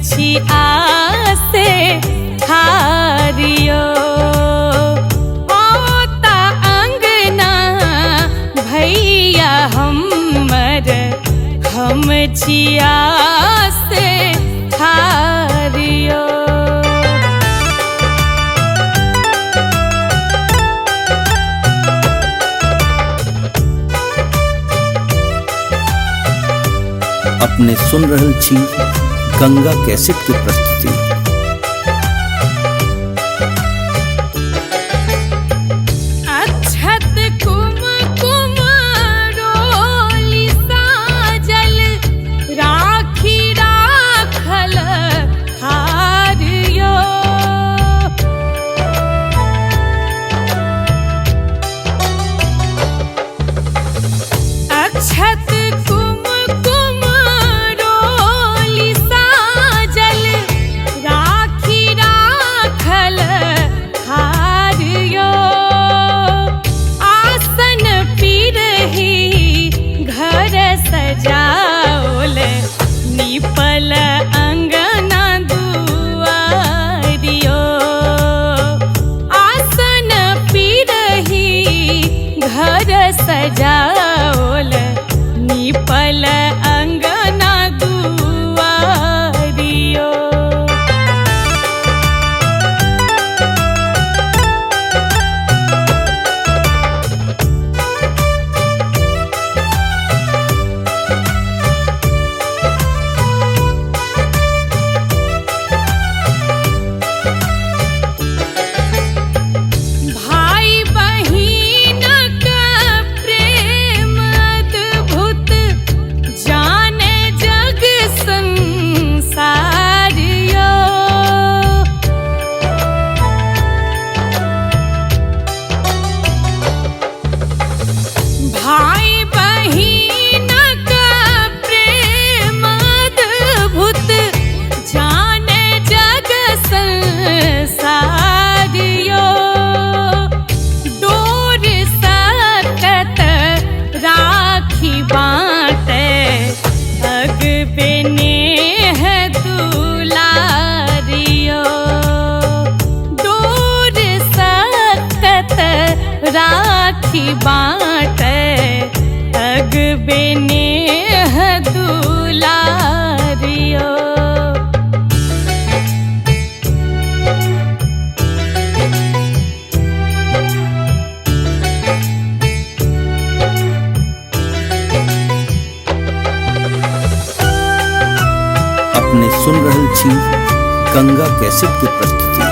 छिया से हारियो होता अंगना भैया हमर हम छिया से हारियो। अपने सुन रहल छी गंगा कैसेट की प्रस्तुति। अक्षत कुमकुम रोली साजल राखी राखल हारियो अक्षत सजाओल निपल अंगना दुआरियो आसन पिरही घर सजाओल निपल अंगना दुआरियो। भाई बहिन का प्रेम अद्भुत जाने जग संसारियो डोर सकत राखी बाटे अग बेनेह दुलारियो डोर सकत राखी बाटे अग बेनेह दुलारियो। अपने सुन रहल छी गंगा कैसेट की प्रस्तुति।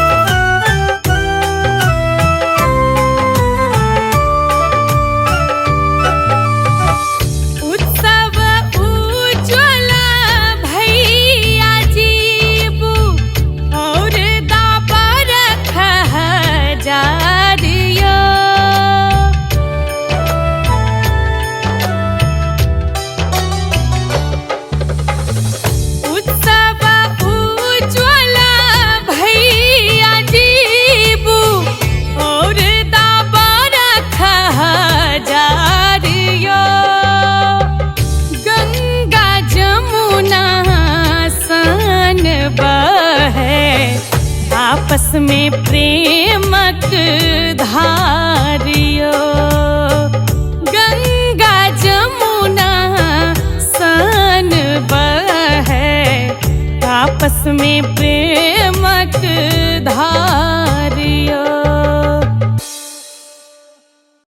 आपस में प्रेमक धारियो गंगा जमुना सन बहे आपस में प्रेम